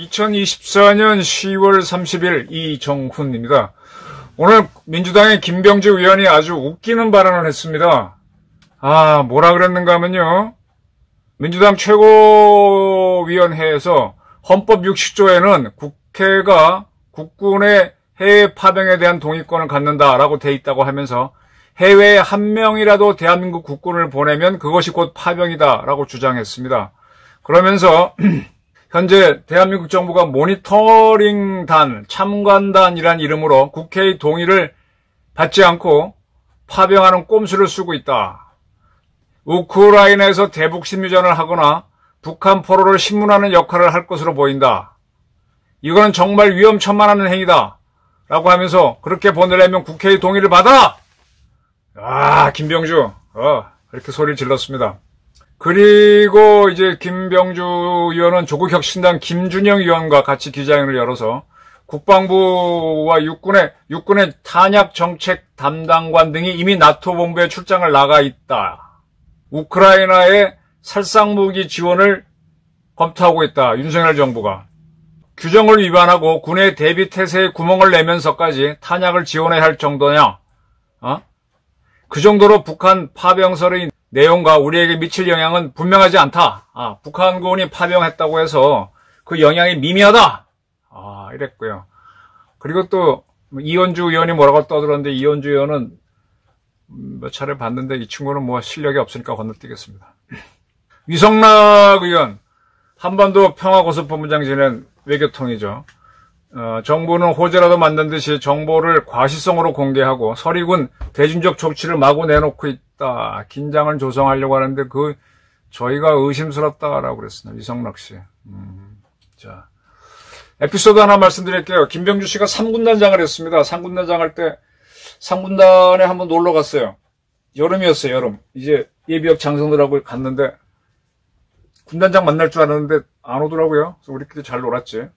2024년 10월 30일 이정훈입니다. 오늘 민주당의 김병주 의원이 아주 웃기는 발언을 했습니다. 뭐라 그랬는가 하면요. 민주당 최고위원회에서 헌법 60조에는 국회가 국군의 해외 파병에 대한 동의권을 갖는다라고 돼 있다고 하면서 해외에 한 명이라도 대한민국 국군을 보내면 그것이 곧 파병이다라고 주장했습니다. 그러면서 현재 대한민국 정부가 모니터링단, 참관단이란 이름으로 국회의 동의를 받지 않고 파병하는 꼼수를 쓰고 있다. 우크라이나에서 대북 심리전을 하거나 북한 포로를 신문하는 역할을 할 것으로 보인다. 이거는 정말 위험천만한 행위다. 라고 하면서 그렇게 보내려면 국회의 동의를 받아! 김병주. 이렇게 소리를 질렀습니다. 그리고 이제 김병주 의원은 조국혁신당 김준영 의원과 같이 기자회견을 열어서 국방부와 육군의 탄약 정책 담당관 등이 이미 나토 본부에 출장을 나가 있다. 우크라이나의 살상무기 지원을 검토하고 있다. 윤석열 정부가. 규정을 위반하고 군의 대비 태세에 구멍을 내면서까지 탄약을 지원해야 할 정도냐? 그 정도로 북한 파병설의 내용과 우리에게 미칠 영향은 분명하지 않다. 북한군이 파병했다고 해서 그 영향이 미미하다. 이랬고요. 그리고 또 이현주 의원이 뭐라고 떠들었는데 이현주 의원은 몇 차례 봤는데 이 친구는 뭐 실력이 없으니까 건너뛰겠습니다. 위성락 의원, 한반도 평화고속본부장 지낸 외교통이죠. 정부는 호재라도 만든 듯이 정보를 과시성으로 공개하고 서리군 대중적 조치를 마구 내놓고 있다. 긴장을 조성하려고 하는데 저희가 의심스럽다라고 그랬습니다. 위성락 씨. 자, 에피소드 하나 말씀드릴게요. 김병주 씨가 3군단장을 했습니다. 3군단장 할 때 3군단에 한번 놀러 갔어요. 여름이었어요, 여름. 이제 예비역 장성들하고 갔는데 군단장 만날 줄 알았는데 안 오더라고요. 그래서 우리끼리 잘 놀았지.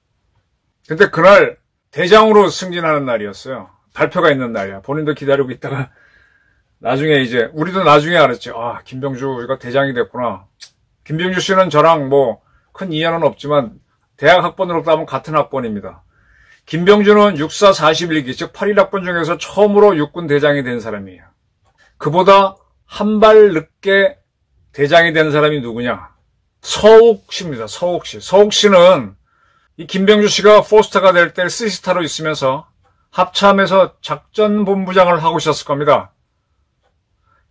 근데 그날 대장으로 승진하는 날이었어요. 발표가 있는 날이야. 본인도 기다리고 있다가 나중에 이제 우리도 나중에 알았지. 김병주가 대장이 됐구나. 김병주 씨는 저랑 뭐 큰 인연은 없지만 대학 학번으로 따면 같은 학번입니다. 김병주는 육사 41기 즉 81학번 중에서 처음으로 육군 대장이 된 사람이에요. 그보다 한 발 늦게 대장이 된 사람이 누구냐? 서욱 씨입니다. 서욱 씨. 서욱 씨는 이 김병주 씨가 포스터가 될 때 쓰리스타로 있으면서 합참에서 작전본부장을 하고 있었을 겁니다.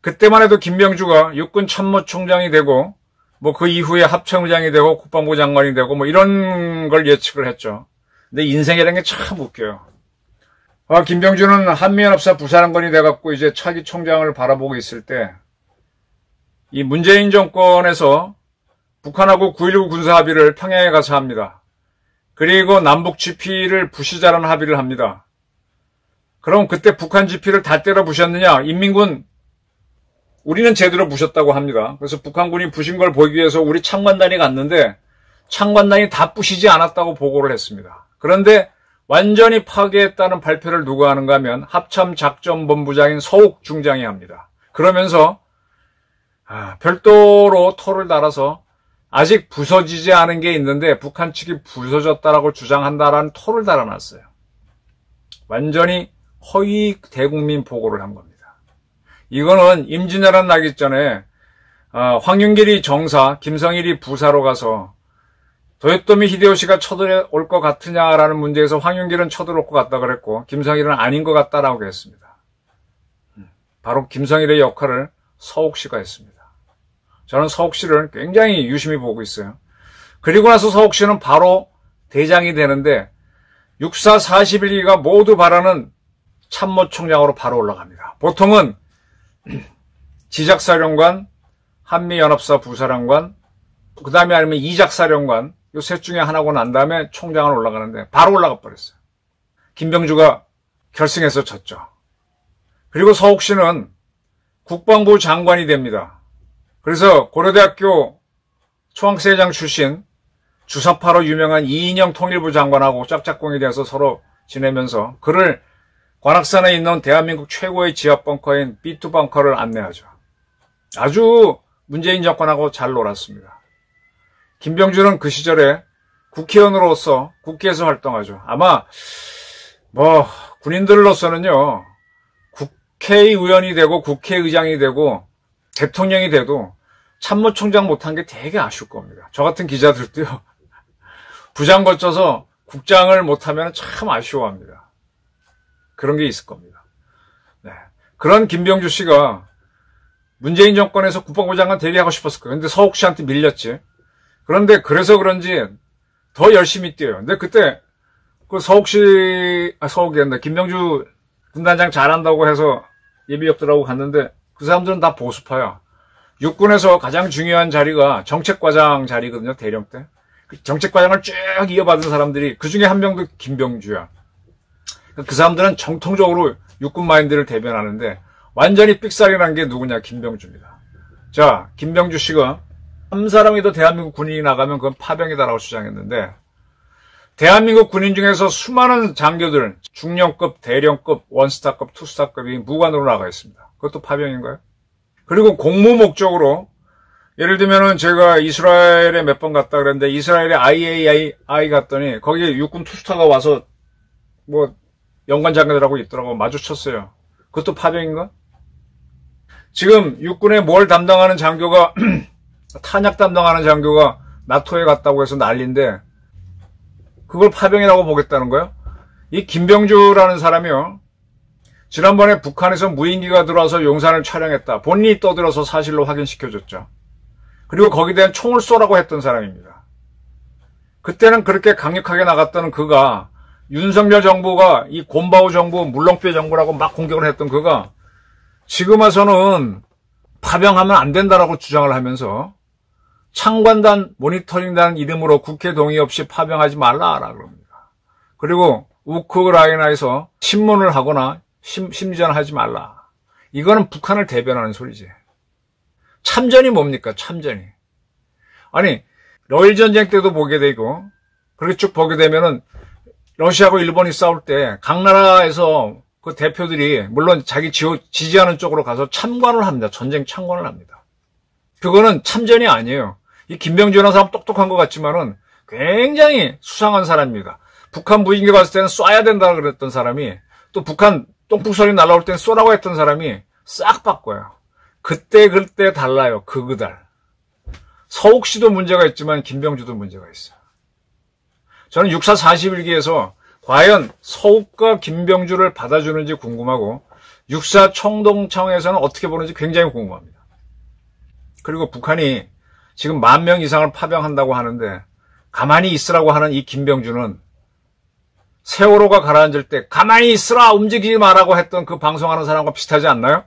그때만 해도 김병주가 육군 참모총장이 되고 뭐 그 이후에 합참의장이 되고 국방부 장관이 되고 뭐 이런 걸 예측을 했죠. 근데 인생이라는 게 참 웃겨요. 김병주는 한미연합사 부사령관이 돼갖고 이제 차기 총장을 바라보고 있을 때 이 문재인 정권에서 북한하고 9.19 군사합의를 평양에 가서 합니다. 그리고 남북 GP를 부시자라는 합의를 합니다. 그럼 그때 북한 GP를 다 때려 부셨느냐? 인민군 우리는 제대로 부셨다고 합니다. 그래서 북한군이 부신 걸 보기 위해서 우리 창관단이 갔는데 창관단이 다 부시지 않았다고 보고를 했습니다. 그런데 완전히 파괴했다는 발표를 누가 하는가 하면 합참작전본부장인 서욱 중장이 합니다. 그러면서 별도로 토를 달아서 아직 부서지지 않은 게 있는데 북한 측이 부서졌다라고 주장한다라는 토를 달아놨어요. 완전히 허위 대국민 보고를 한 겁니다. 이거는 임진왜란 나기 전에 황윤길이 정사, 김성일이 부사로 가서 도요토미 히데요시가 쳐들어올 것 같으냐라는 문제에서 황윤길은 쳐들어올 것 같다 그랬고 김성일은 아닌 것 같다라고 했습니다. 바로 김성일의 역할을 서욱 씨가 했습니다. 저는 서욱 씨를 굉장히 유심히 보고 있어요. 그리고 나서 서욱 씨는 바로 대장이 되는데 육사 41기가 모두 바라는 참모총장으로 바로 올라갑니다. 보통은 지작사령관, 한미연합사 부사령관, 그 다음에 아니면 이작사령관, 요 셋 중에 하나고 난 다음에 총장을 올라가는데 바로 올라가 버렸어요. 김병주가 결승에서 졌죠. 그리고 서욱 씨는 국방부 장관이 됩니다. 그래서 고려대학교 총학생회장 출신 주사파로 유명한 이인영 통일부 장관하고 짝짝꿍이 돼서 서로 지내면서 그를 관악산에 있는 대한민국 최고의 지하 벙커인 B2 벙커를 안내하죠. 아주 문재인 정권하고 잘 놀았습니다. 김병주는 그 시절에 국회의원으로서 국회에서 활동하죠. 아마 군인들로서는요, 국회의원이 되고 국회의장이 되고 대통령이 돼도 참모총장 못한 게 되게 아쉬울 겁니다. 저 같은 기자들도요, 부장 거쳐서 국장을 못하면 참 아쉬워합니다. 그런 게 있을 겁니다. 네. 그런 김병주 씨가 문재인 정권에서 국방부 장관 대리하고 싶었을 거예요. 근데 서욱 씨한테 밀렸지. 그런데 그래서 그런지 더 열심히 뛰어요. 근데 그때 그 서욱이 했나, 김병주 군단장 잘한다고 해서 예비역들하고 갔는데 그 사람들은 다 보수파야. 육군에서 가장 중요한 자리가 정책과장 자리거든요, 대령 때. 그 정책과장을 쭉 이어받은 사람들이 그 중에 한 명도 김병주야. 그 사람들은 정통적으로 육군 마인드를 대변하는데 완전히 삑살이 난 게 누구냐, 김병주입니다. 자, 김병주 씨가 한 사람이도 대한민국 군인이 나가면 그건 파병이다라고 주장했는데, 대한민국 군인 중에서 수많은 장교들, 중령급, 대령급, 원스타급, 투스타급이 무관으로 나가 있습니다. 그것도 파병인가요? 그리고 공무 목적으로, 예를 들면은 제가 이스라엘에 몇 번 갔다 그랬는데, 이스라엘에 IAI 갔더니 거기에 육군 투스타가 와서 연관 장교들하고 있더라고. 마주쳤어요. 그것도 파병인가? 지금 육군에 뭘 담당하는 장교가 탄약 담당하는 장교가 나토에 갔다고 해서 난리인데 그걸 파병이라고 보겠다는 거예요? 이 김병주라는 사람이요, 지난번에 북한에서 무인기가 들어와서 용산을 촬영했다, 본인이 떠들어서 사실로 확인시켜줬죠. 그리고 거기에 대한 총을 쏘라고 했던 사람입니다. 그때는 그렇게 강력하게 나갔던 그가, 윤석열 정부가 이 곰바우 정부, 물렁뼈 정부라고 막 공격을 했던 그가 지금 와서는 파병하면 안 된다라고 주장을 하면서 창관단, 모니터링단 이름으로 국회 동의 없이 파병하지 말라라 그럽니다. 그리고 우크라이나에서 신문을 하거나 심리전을 하지 말라. 이거는 북한을 대변하는 소리지. 참전이 뭡니까, 참전이. 아니, 러일 전쟁 때도 보게 되고, 그렇게 쭉 보게 되면은 러시아하고 일본이 싸울 때 각 나라에서 그 대표들이 물론 자기 지지하는 쪽으로 가서 참관을 합니다. 전쟁 참관을 합니다. 그거는 참전이 아니에요. 이 김병주라는 사람 똑똑한 것 같지만은 굉장히 수상한 사람입니다. 북한 무인기 갔을 때는 쏴야 된다 그랬던 사람이, 또 북한 똥풍선이 날아올 때는 쏘라고 했던 사람이 싹 바꿔요. 그때 달라요. 그달. 서욱 씨도 문제가 있지만 김병주도 문제가 있어요. 저는 육사 41기에서 과연 서욱과 김병주를 받아주는지 궁금하고, 육사 총동청에서는 어떻게 보는지 굉장히 궁금합니다. 그리고 북한이 지금 10,000명 이상을 파병한다고 하는데 가만히 있으라고 하는 이 김병주는 세월호가 가라앉을 때 가만히 있으라, 움직이지 마라고 했던 그 방송하는 사람과 비슷하지 않나요?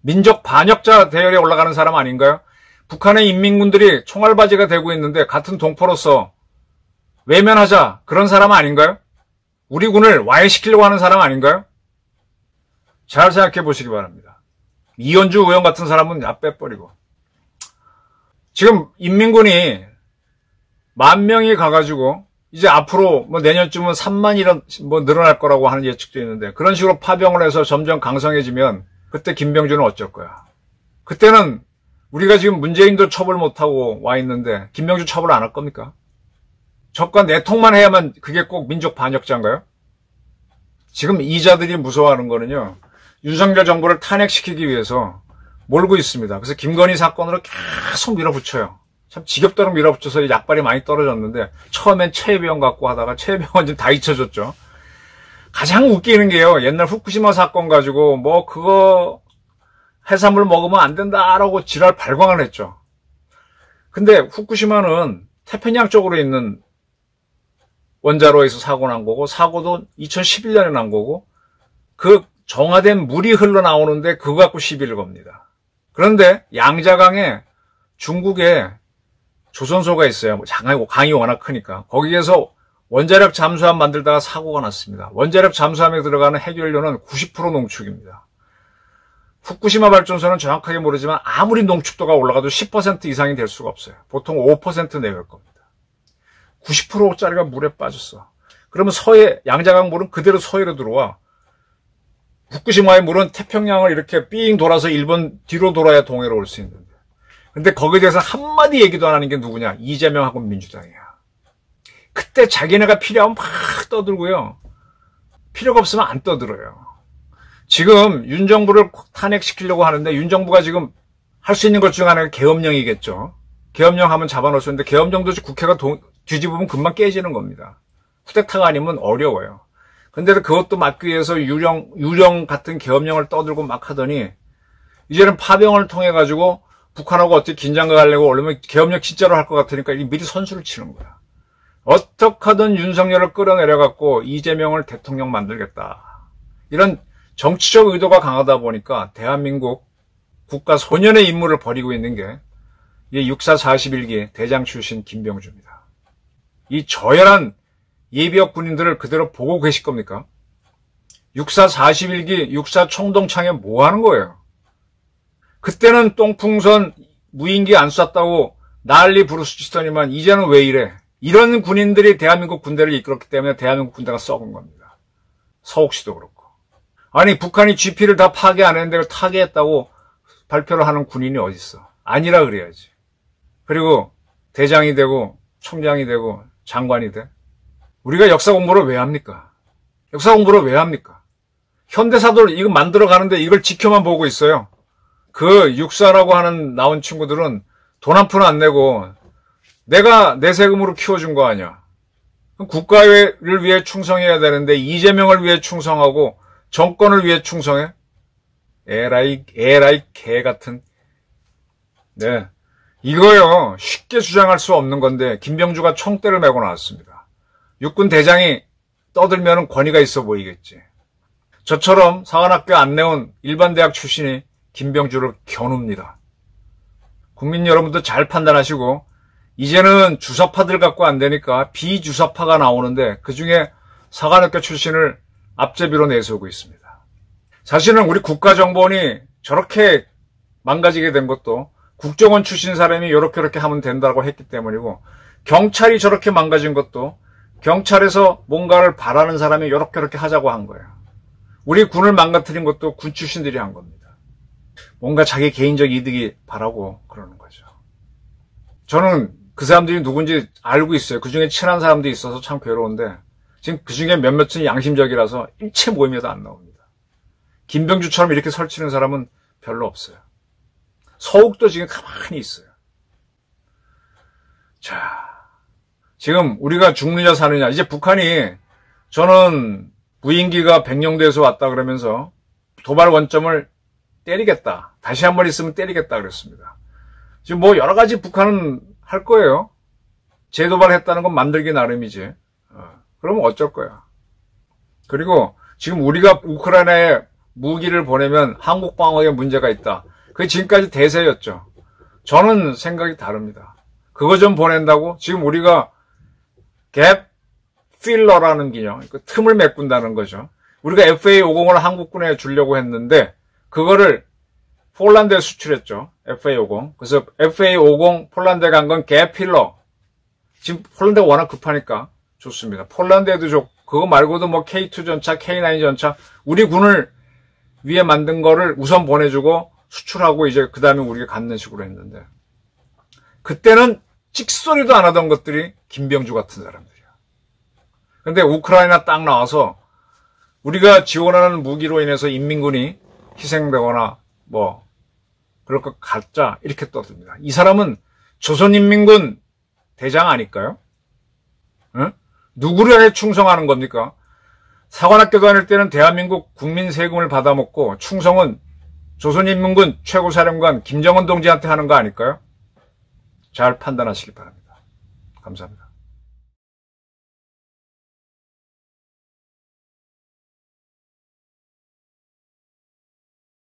민족 반역자 대열에 올라가는 사람 아닌가요? 북한의 인민군들이 총알바지가 되고 있는데 같은 동포로서 외면하자, 그런 사람 아닌가요? 우리 군을 와해시키려고 하는 사람 아닌가요? 잘 생각해 보시기 바랍니다. 이현주 의원 같은 사람은 빼버리고. 지금 인민군이 10,000명이 가가지고 이제 앞으로 내년쯤은 30,000이 늘어날 거라고 하는 예측도 있는데, 그런 식으로 파병을 해서 점점 강성해지면 그때 김병주는 어쩔 거야? 그때는 우리가 지금 문재인도 처벌 못하고 와 있는데 김병주 처벌 안 할 겁니까? 적과 내통만 해야만 그게 꼭 민족 반역자인가요? 지금 이자들이 무서워하는 거는요, 윤석열 정부를 탄핵시키기 위해서 몰고 있습니다. 그래서 김건희 사건으로 계속 밀어붙여요. 참 지겹도록 밀어붙여서 약발이 많이 떨어졌는데, 처음엔 최혜병 갖고 하다가 최혜병은 지금 다 잊혀졌죠. 가장 웃기는 게요, 옛날 후쿠시마 사건 가지고 그거 해산물 먹으면 안 된다라고 지랄 발광을 했죠. 근데 후쿠시마는 태평양 쪽으로 있는 원자로에서 사고 난 거고, 사고도 2011년에 난 거고, 그 정화된 물이 흘러나오는데 그거 갖고 시비를 겁니다. 그런데 양자강에 중국에 조선소가 있어요. 강이 워낙 크니까. 거기에서 원자력 잠수함 만들다가 사고가 났습니다. 원자력 잠수함에 들어가는 핵연료는 90% 농축입니다. 후쿠시마 발전소는 정확하게 모르지만 아무리 농축도가 올라가도 10% 이상이 될 수가 없어요. 보통 5% 내외일 겁니다. 90%짜리가 물에 빠졌어. 그러면 양자강 물은 그대로 서해로 들어와. 후쿠시마의 물은 태평양을 이렇게 삥 돌아서 일본 뒤로 돌아야 동해로 올 수 있는데. 근데 거기에 대해서 한마디 얘기도 안 하는 게 누구냐? 이재명하고 민주당이야. 그때 자기네가 필요하면 막 떠들고요. 필요가 없으면 안 떠들어요. 지금 윤 정부를 탄핵시키려고 하는데 윤 정부가 지금 할 수 있는 것 중 하나가 계엄령이겠죠. 계엄령 하면 잡아놓을 수 있는데 계엄령도 국회가 뒤집으면 금방 깨지는 겁니다. 쿠데타가 아니면 어려워요. 근데 그것도 막기 위해서 유령 같은 계엄령을 떠들고 막 하더니 이제는 파병을 통해 가지고 북한하고 어떻게 긴장을 하려고 올리면 계엄령 진짜로 할 것 같으니까 미리 선수를 치는 거야. 어떻게 하든 윤석열을 끌어내려갖고 이재명을 대통령 만들겠다. 이런 정치적 의도가 강하다 보니까 대한민국 국가 소년의 임무를 벌이고 있는 게 이 육사 41기 대장 출신 김병주입니다. 이 저열한 예비역 군인들을 그대로 보고 계실 겁니까? 육사 41기 육사 총동창회 뭐 하는 거예요? 그때는 똥풍선 무인기 안 쐈다고 난리 부르스치더니만 이제는 왜 이래? 이런 군인들이 대한민국 군대를 이끌었기 때문에 대한민국 군대가 썩은 겁니다. 서옥시도 그렇고. 아니 북한이 GP를 다 파괴 안 했는데 그걸 타개했다고 발표를 하는 군인이 어딨어. 아니라 그래야지. 그리고 대장이 되고 총장이 되고 장관이 돼. 우리가 역사 공부를 왜 합니까? 역사 공부를 왜 합니까? 현대사들 이거 만들어 가는데 이걸 지켜만 보고 있어요. 그 육사라고 하는 나온 친구들은 돈 한 푼 안 내고 내가 내 세금으로 키워준 거 아니야. 국가를 위해 충성해야 되는데 이재명을 위해 충성하고 정권을 위해 충성해? 에라이 개 같은. 네. 이거요. 쉽게 주장할 수 없는 건데 김병주가 총대를 메고 나왔습니다. 육군 대장이 떠들면 권위가 있어 보이겠지. 저처럼 사관학교 안 내온 일반 대학 출신이 김병주를 겨눕니다. 국민 여러분도 잘 판단하시고 이제는 주사파들 갖고 안 되니까 비주사파가 나오는데 그중에 사관학교 출신을 앞제비로 내세우고 있습니다. 사실은 우리 국가정보원이 저렇게 망가지게 된 것도 국정원 출신 사람이 이렇게 하면 된다고 했기 때문이고 경찰이 저렇게 망가진 것도 경찰에서 뭔가를 바라는 사람이 이렇게 하자고 한 거예요. 우리 군을 망가뜨린 것도 군 출신들이 한 겁니다. 뭔가 자기 개인적 이득이 바라고 그러는 거죠. 저는 그 사람들이 누군지 알고 있어요. 그중에 친한 사람도 있어서 참 괴로운데 지금 그중에 몇몇은 양심적이라서 일체 모임에도 안 나옵니다. 김병주처럼 이렇게 설치는 사람은 별로 없어요. 서욱도 지금 가만히 있어요. 자, 지금 우리가 죽느냐 사느냐. 이제 북한이 저는 무인기가 백령도에서 왔다 그러면서 도발 원점을 때리겠다. 다시 한 번 있으면 때리겠다 그랬습니다. 지금 뭐 여러 가지 북한은 할 거예요. 재도발했다는 건 만들기 나름이지. 그러면 어쩔 거야. 그리고 지금 우리가 우크라이나에 무기를 보내면 한국 방어에 문제가 있다. 그게 지금까지 대세였죠. 저는 생각이 다릅니다. 그거 좀 보낸다고 지금 우리가 갭 필러라는 기능, 그 틈을 메꾼다는 거죠. 우리가 FA-50을 한국군에 주려고 했는데 그거를 폴란드에 수출했죠. FA-50. 그래서 FA-50 폴란드에 간 건 갭 필러. 지금 폴란드가 워낙 급하니까 좋습니다. 폴란드에도 좋고 그거 말고도 뭐 K2 전차, K9 전차 우리 군을 위에 만든 거를 우선 보내주고 수출하고 이제 그 다음에 우리가 갖는 식으로 했는데 그때는 찍소리도 안 하던 것들이 김병주 같은 사람들이야. 근데 우크라이나 딱 나와서 우리가 지원하는 무기로 인해서 인민군이 희생되거나 뭐 그럴 것 같자 이렇게 떠듭니다. 이 사람은 조선인민군 대장 아닐까요? 응? 누구를 위해 충성하는 겁니까? 사관학교 다닐 때는 대한민국 국민 세금을 받아먹고 충성은 조선인민군 최고사령관 김정은 동지한테 하는 거 아닐까요? 잘 판단하시기 바랍니다. 감사합니다.